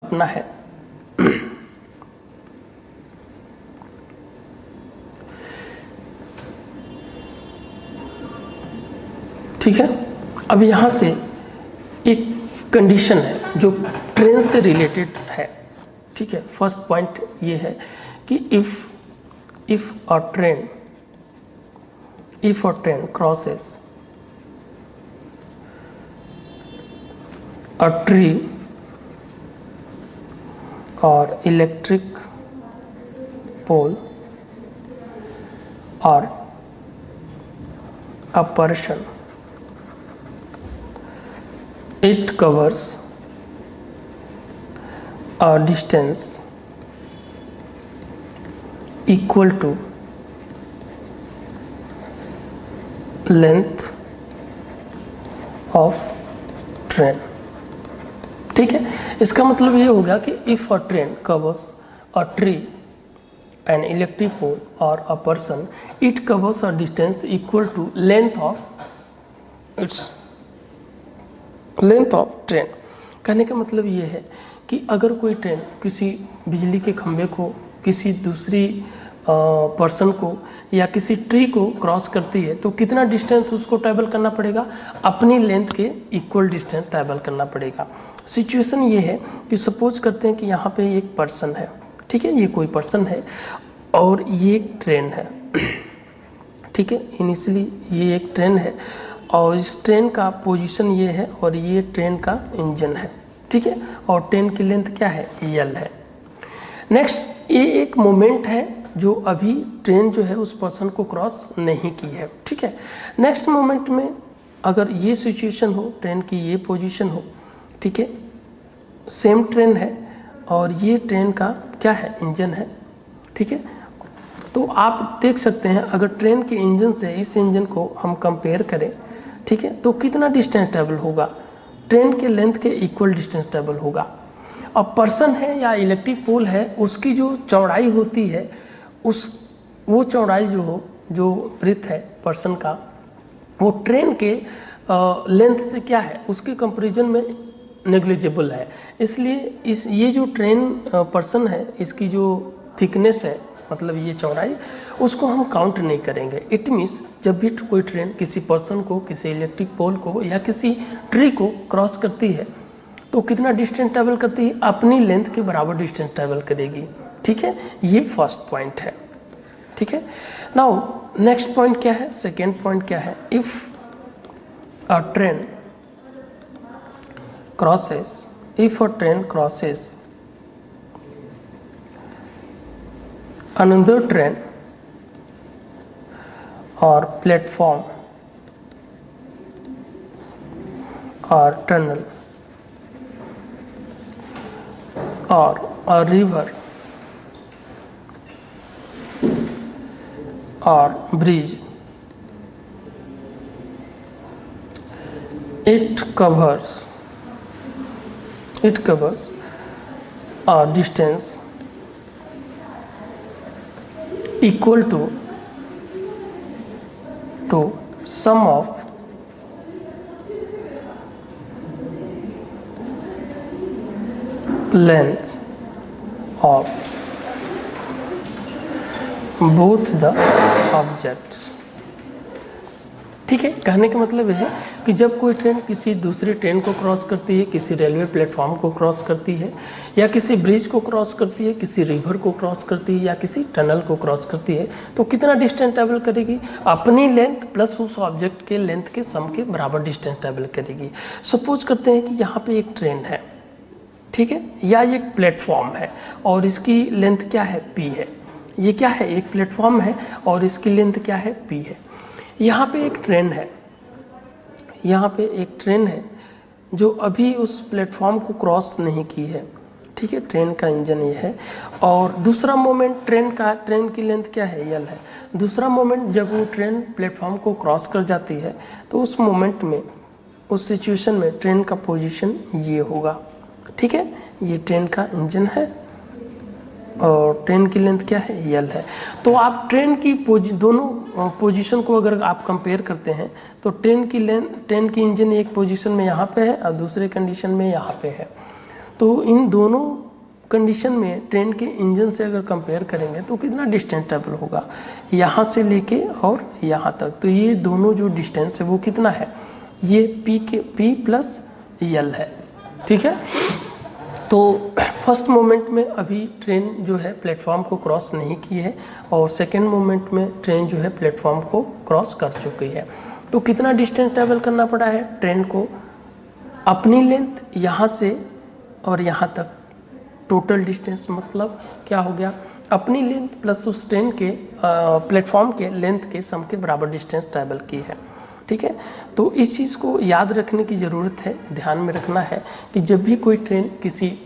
अपना है। ठीक है, अब यहां से एक कंडीशन है जो ट्रेन से रिलेटेड है। ठीक है, फर्स्ट पॉइंट ये है कि if a train crosses a tree or electric pole or a person, it covers a distance equal to length of train। ठीक है, इसका मतलब ये होगा कि if a train covers a tree, an electric pole और a person, it covers a distance equal to length of train. कहने का मतलब ये है कि अगर कोई ट्रेन किसी बिजली के खंभे को, किसी दूसरी पर्सन को या किसी ट्री को क्रॉस करती है तो कितना डिस्टेंस उसको ट्रैवल करना पड़ेगा, अपनी लेंथ के इक्वल डिस्टेंस ट्रैवल करना पड़ेगा। सिचुएशन ये है कि सपोज करते हैं कि यहाँ पे एक पर्सन है। ठीक है, ये कोई पर्सन है और ये एक ट्रेन है। ठीक है, इनिशियली ये एक ट्रेन है और इस ट्रेन का पोजीशन ये है और ये ट्रेन का इंजन है। ठीक है, और ट्रेन की लेंथ क्या है, एल है। नेक्स्ट, ये एक मोमेंट है जो अभी ट्रेन जो है उस पर्सन को क्रॉस नहीं की है। ठीक है, नेक्स्ट मोमेंट में अगर ये सिचुएशन हो, ट्रेन की ये पोजीशन हो, ठीक है, सेम ट्रेन है और ये ट्रेन का क्या है, इंजन है। ठीक है, तो आप देख सकते हैं अगर ट्रेन के इंजन से इस इंजन को हम कंपेयर करें, ठीक है, तो कितना डिस्टेंस ट्रैवल होगा, ट्रेन के लेंथ के इक्वल डिस्टेंस ट्रैवल होगा। अब पर्सन है या इलेक्ट्रिक पोल है, उसकी जो चौड़ाई होती है वो चौड़ाई जो ब्रीथ है पर्सन का, वो ट्रेन के लेंथ से क्या है, उसके कंपैरिजन में नेग्लिजिबल है। इसलिए ये जो ट्रेन पर्सन है, इसकी जो थिकनेस है, मतलब ये चौड़ाई, उसको हम काउंट नहीं करेंगे। इट मीन्स जब भी कोई ट्रेन किसी पर्सन को, किसी इलेक्ट्रिक पोल को या किसी ट्री को क्रॉस करती है तो कितना डिस्टेंस ट्रैवल करती है, अपनी लेंथ के बराबर डिस्टेंस ट्रैवल करेगी। ठीक है, ये फर्स्ट पॉइंट है। ठीक है, नाउ नेक्स्ट पॉइंट क्या है, सेकेंड पॉइंट क्या है, if a train crosses another train or platform or tunnel or a river or bridge, it covers a distance equal to sum of length of both the objects। ठीक है, कहने का मतलब है कि जब कोई ट्रेन किसी दूसरी ट्रेन को क्रॉस करती है, किसी रेलवे प्लेटफॉर्म को क्रॉस करती है या किसी ब्रिज को क्रॉस करती है, किसी रिवर को क्रॉस करती है या किसी टनल को क्रॉस करती है, तो कितना डिस्टेंस ट्रैवल करेगी, अपनी लेंथ प्लस उस ऑब्जेक्ट के लेंथ के सम के बराबर डिस्टेंस ट्रैवल करेगी। सपोज करते हैं कि यहाँ पे एक ट्रेन है, ठीक है, या एक प्लेटफॉर्म है और इसकी लेंथ क्या है, पी है। ये क्या है, एक प्लेटफॉर्म है और इसकी लेंथ क्या है, पी है। यहाँ पे एक ट्रेन है, यहाँ पे एक ट्रेन है जो अभी उस प्लेटफॉर्म को क्रॉस नहीं की है। ठीक है, ट्रेन का इंजन ये है और दूसरा मोमेंट ट्रेन की लेंथ क्या है, एल है। दूसरा मोमेंट जब वो ट्रेन प्लेटफॉर्म को क्रॉस कर जाती है तो उस मोमेंट में, उस सिचुएशन में ट्रेन का पोजीशन ये होगा। ठीक है, ये ट्रेन का इंजन है और ट्रेन की लेंथ क्या है, एल है। तो आप ट्रेन की दोनों पोजीशन को अगर आप कंपेयर करते हैं तो ट्रेन की इंजन एक पोजीशन में यहाँ पे है और दूसरे कंडीशन में यहाँ पे है। तो इन दोनों कंडीशन में ट्रेन के इंजन से अगर कंपेयर करेंगे तो कितना डिस्टेंस ट्रेवल होगा, यहाँ से लेके और यहाँ तक। तो ये दोनों जो डिस्टेंस है वो कितना है, ये P प्लस L है, ठीक है। तो फर्स्ट मोमेंट में अभी ट्रेन जो है प्लेटफॉर्म को क्रॉस नहीं की है और सेकेंड मोमेंट में ट्रेन जो है प्लेटफॉर्म को क्रॉस कर चुकी है। तो कितना डिस्टेंस ट्रेवल करना पड़ा है ट्रेन को, अपनी लेंथ यहाँ से और यहाँ तक, टोटल डिस्टेंस मतलब क्या हो गया, अपनी लेंथ प्लस उस ट्रेन के प्लेटफॉर्म के लेंथ के सम के बराबर डिस्टेंस ट्रैवल की है, ठीक है। तो इस चीज़ को याद रखने की ज़रूरत है, ध्यान में रखना है कि जब भी कोई ट्रेन किसी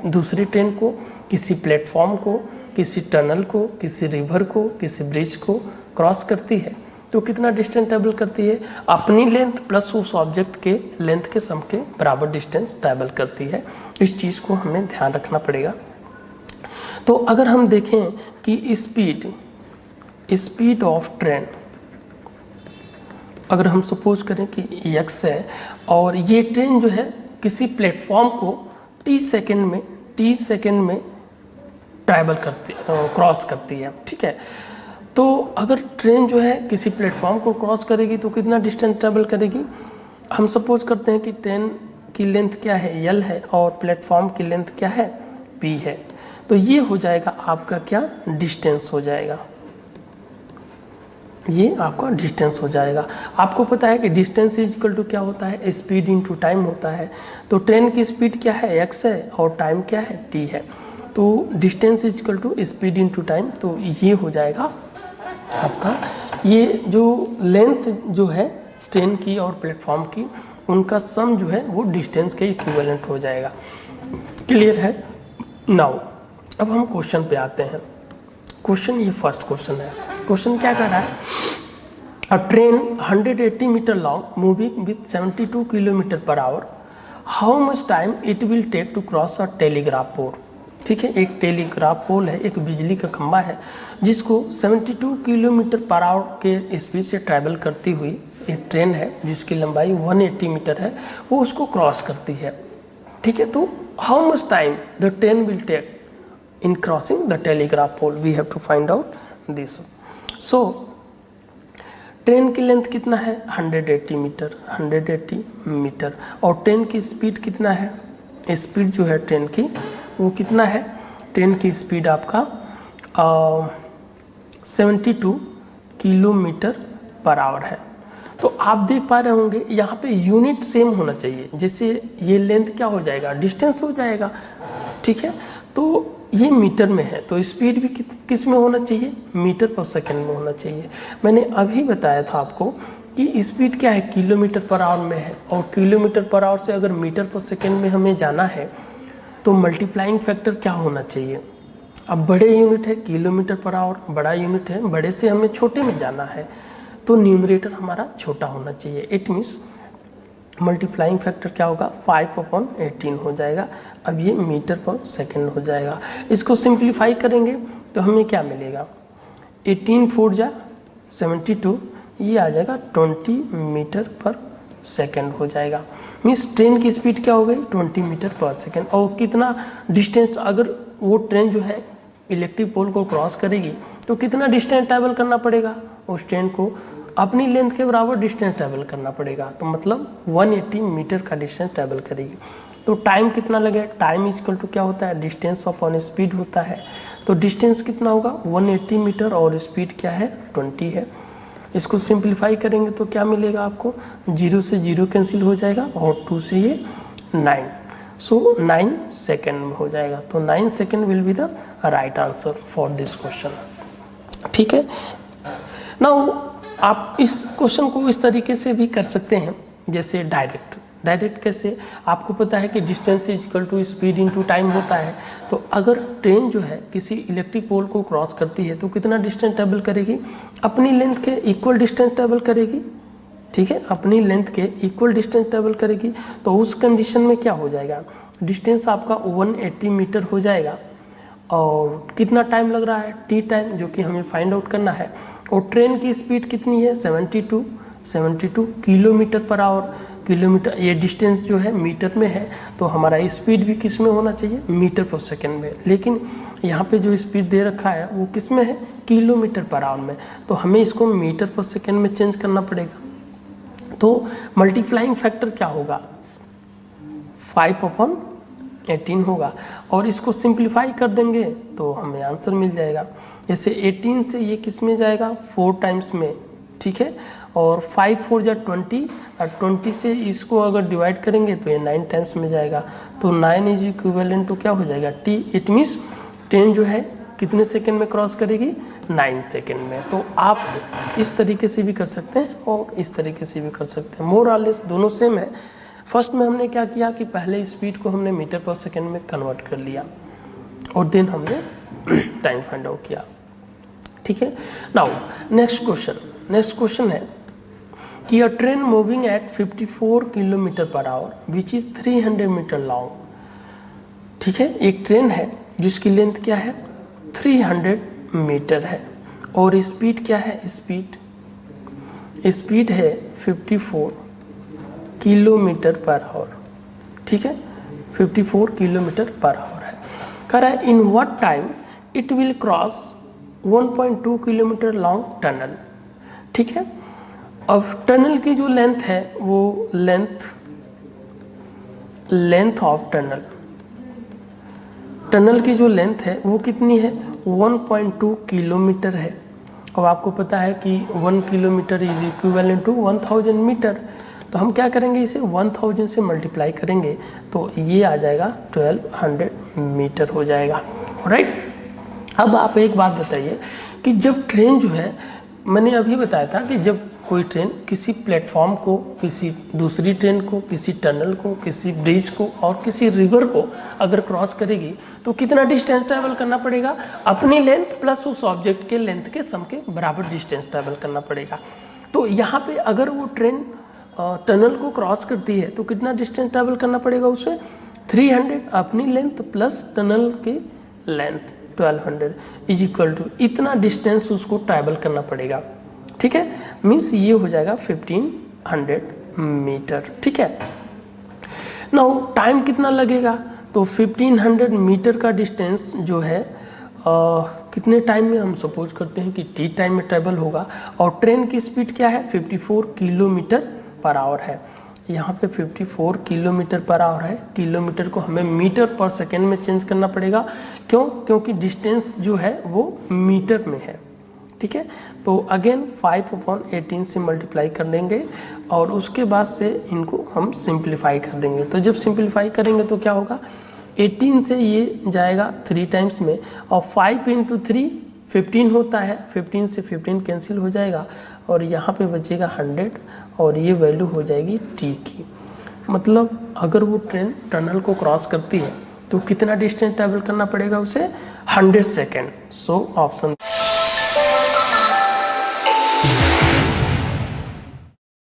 दूसरी ट्रेन को, किसी प्लेटफॉर्म को, किसी टनल को, किसी रिवर को, किसी ब्रिज को क्रॉस करती है तो कितना डिस्टेंस ट्रैवल करती है, अपनी लेंथ प्लस उस ऑब्जेक्ट के लेंथ के सम के बराबर डिस्टेंस ट्रैवल करती है। इस चीज़ को हमें ध्यान रखना पड़ेगा। तो अगर हम देखें कि स्पीड ऑफ ट्रेन, अगर हम सपोज करें कि x है और ये ट्रेन जो है किसी प्लेटफॉर्म को t सेकेंड में ट्रैवल करती, क्रॉस करती है, ठीक है। तो अगर ट्रेन जो है किसी प्लेटफॉर्म को क्रॉस करेगी तो कितना डिस्टेंस ट्रैवल करेगी, हम सपोज करते हैं कि ट्रेन की लेंथ क्या है, L है और प्लेटफॉर्म की लेंथ क्या है, P है। तो ये हो जाएगा आपका क्या, डिस्टेंस हो जाएगा, ये आपका डिस्टेंस हो जाएगा। आपको पता है कि डिस्टेंस इज इक्वल टू क्या होता है, स्पीड इनटू टाइम होता है। तो ट्रेन की स्पीड क्या है, x है और टाइम क्या है, t है। तो distance is equal to speed into time, तो ये हो जाएगा आपका, ये जो लेंथ जो है ट्रेन की और प्लेटफॉर्म की, उनका सम जो है वो डिस्टेंस के इक्विवेलेंट हो जाएगा। क्लियर है। नाउ अब हम क्वेश्चन पे आते हैं। क्वेश्चन, ये फर्स्ट क्वेश्चन है। क्वेश्चन क्या कर रहा है, a train 180 metre long moving with 72 kilometre per hour, how much time it will take to cross a telegraph pole. ठीक है, एक टेलीग्राफ पोल है, एक बिजली का खंभा है जिसको 72 किलोमीटर पर आवर के स्पीड से ट्रैवल करती हुई एक ट्रेन है जिसकी लंबाई 180 मीटर है, वो उसको क्रॉस करती है। ठीक है, तो how much time the train will take in crossing the telegraph pole, we have to find out this. So train की लेंथ कितना है, 180 मीटर और ट्रेन की स्पीड कितना है, स्पीड जो है ट्रेन की वो कितना है, ट्रेन की स्पीड आपका 72 किलोमीटर पर आवर है। तो आप देख पा रहे होंगे यहाँ पे यूनिट सेम होना चाहिए, जैसे ये लेंथ क्या हो जाएगा, डिस्टेंस हो जाएगा। ठीक है, तो ये मीटर में है तो स्पीड भी किस में होना चाहिए, मीटर पर सेकंड में होना चाहिए। मैंने अभी बताया था आपको कि स्पीड क्या है, किलोमीटर पर आवर में है, और किलोमीटर पर आवर से अगर मीटर पर सेकंड में हमें जाना है तो मल्टीप्लाइंग फैक्टर क्या होना चाहिए। अब बड़े यूनिट है, किलोमीटर पर आवर बड़ा यूनिट है, बड़े से हमें छोटे में जाना है तो न्यूमरेटर हमारा छोटा होना चाहिए। इट मीन्स मल्टीप्लाइंग फैक्टर क्या होगा, 5/18 हो जाएगा। अब ये मीटर पर सेकंड हो जाएगा। इसको सिंप्लीफाई करेंगे तो हमें क्या मिलेगा, 18 4 जा 72, ये आ जाएगा 20 मीटर पर सेकंड हो जाएगा। मीन्स ट्रेन की स्पीड क्या हो गई, 20 मीटर पर सेकंड। और कितना डिस्टेंस, अगर वो ट्रेन जो है इलेक्ट्रिक पोल को क्रॉस करेगी तो कितना डिस्टेंस ट्रैवल करना पड़ेगा, उस ट्रेन को अपनी लेंथ के बराबर डिस्टेंस ट्रैवल करना पड़ेगा। तो मतलब 180 मीटर का डिस्टेंस ट्रैवल करेगी। तो टाइम कितना लगेगा, टाइम इक्वल टू क्या होता है, डिस्टेंस अपॉन स्पीड होता है। तो डिस्टेंस कितना होगा, 180 मीटर और स्पीड क्या है, 20 है। इसको सिंप्लीफाई करेंगे तो क्या मिलेगा आपको, 0 से 0 कैंसिल हो जाएगा और 2 से ये 9, सो 9 सेकेंड में हो जाएगा। तो 9 second will be the right answer for this question. ठीक है, नाउ आप इस क्वेश्चन को इस तरीके से भी कर सकते हैं, जैसे डायरेक्ट कैसे, आपको पता है कि distance is equal to speed into time होता है। तो अगर ट्रेन जो है किसी इलेक्ट्रिक पोल को क्रॉस करती है तो कितना डिस्टेंस ट्रैवल करेगी, अपनी लेंथ के इक्वल डिस्टेंस ट्रैवल करेगी। ठीक है, अपनी लेंथ के इक्वल डिस्टेंस ट्रैवल करेगी। तो उस कंडीशन में क्या हो जाएगा, डिस्टेंस आपका 180 मीटर हो जाएगा और कितना टाइम लग रहा है, टी टाइम, जो कि हमें फाइंड आउट करना है। और ट्रेन की स्पीड कितनी है, 72 किलोमीटर पर आवर। किलोमीटर, ये डिस्टेंस जो है मीटर में है, तो हमारा स्पीड भी किस में होना चाहिए, मीटर पर सेकेंड में। लेकिन यहाँ पे जो स्पीड दे रखा है वो किस में है, किलोमीटर पर आवर में, तो हमें इसको मीटर पर सेकेंड में चेंज करना पड़ेगा। तो मल्टीप्लाइंग फैक्टर क्या होगा, 5/18 होगा, और इसको सिंप्लीफाई कर देंगे तो हमें आंसर मिल जाएगा। जैसे 18 से ये किस में जाएगा, 4 टाइम्स में, ठीक है, और 5 4 जा 20, और 20 से इसको अगर डिवाइड करेंगे तो ये 9 टाइम्स में जाएगा, तो 9 इज इक्विवेलेंट टू क्या हो जाएगा, टी। इट मीन्स ट्रेन जो है कितने सेकंड में क्रॉस करेगी, 9 सेकंड में। तो आप इस तरीके से भी कर सकते हैं और इस तरीके से भी कर सकते हैं, मोर और लेस दोनों सेम है। फर्स्ट में हमने क्या किया कि पहले स्पीड को हमने मीटर पर सेकंड में कन्वर्ट कर लिया और देन हमने टाइम फाइंड आउट किया, ठीक है। नाउ नेक्स्ट क्वेश्चन है कि a train moving at 54 kilometre per hour which is 300 metre long, ठीक है। एक ट्रेन है जिसकी लेंथ क्या है, 300 मीटर है, और स्पीड क्या है, स्पीड है 54 किलोमीटर पर आवर, ठीक है, 54 किलोमीटर पर आवर है। कह रहा है in what time it will cross 1.2 kilometre long tunnel, ठीक है। अब टनल की जो लेंथ है वो लेंथ ऑफ टनल की जो लेंथ है वो कितनी है, 1.2 किलोमीटर है। अब आपको पता है कि 1 kilometre is equivalent to 1000 metre, तो हम क्या करेंगे, इसे 1000 से मल्टीप्लाई करेंगे तो ये आ जाएगा 1200 मीटर हो जाएगा, राइट। अब आप एक बात बताइए कि जब ट्रेन जो है, मैंने अभी बताया था कि जब कोई ट्रेन किसी प्लेटफॉर्म को, किसी दूसरी ट्रेन को, किसी टनल को, किसी ब्रिज को और किसी रिवर को अगर क्रॉस करेगी तो कितना डिस्टेंस ट्रैवल करना पड़ेगा, अपनी लेंथ प्लस उस ऑब्जेक्ट के लेंथ के सम के बराबर डिस्टेंस ट्रैवल करना पड़ेगा। तो यहाँ पे अगर वो ट्रेन टनल को क्रॉस करती है तो कितना डिस्टेंस ट्रैवल करना पड़ेगा उसे, 300 अपनी लेंथ प्लस टनल की लेंथ 1200 इज इक्वल टू इतना डिस्टेंस उसको ट्रैवल करना पड़ेगा, ठीक है। मीन्स ये हो जाएगा 1500 मीटर, ठीक है। नाउ टाइम कितना लगेगा, तो 1500 मीटर का डिस्टेंस जो है कितने टाइम में, हम सपोज करते हैं कि टी टाइम में ट्रैवल होगा, और ट्रेन की स्पीड क्या है, 54 किलोमीटर पर आवर है। यहाँ पे 54 किलोमीटर पर आवर है, किलोमीटर को हमें मीटर पर सेकेंड में चेंज करना पड़ेगा, क्यों, क्योंकि डिस्टेंस जो है वो मीटर में है, ठीक है। तो अगेन 5/18 से मल्टीप्लाई कर देंगे और उसके बाद से इनको हम सिंप्लीफाई कर देंगे। तो जब सिंप्लीफाई करेंगे तो क्या होगा, 18 से ये जाएगा 3 टाइम्स में, और 5 × 3 15 होता है, 15 से 15 कैंसिल हो जाएगा और यहाँ पे बचेगा 100, और ये वैल्यू हो जाएगी टी की। मतलब अगर वो ट्रेन टनल को क्रॉस करती है तो कितना डिस्टेंस ट्रैवल करना पड़ेगा उसे, 100 सेकेंड। So option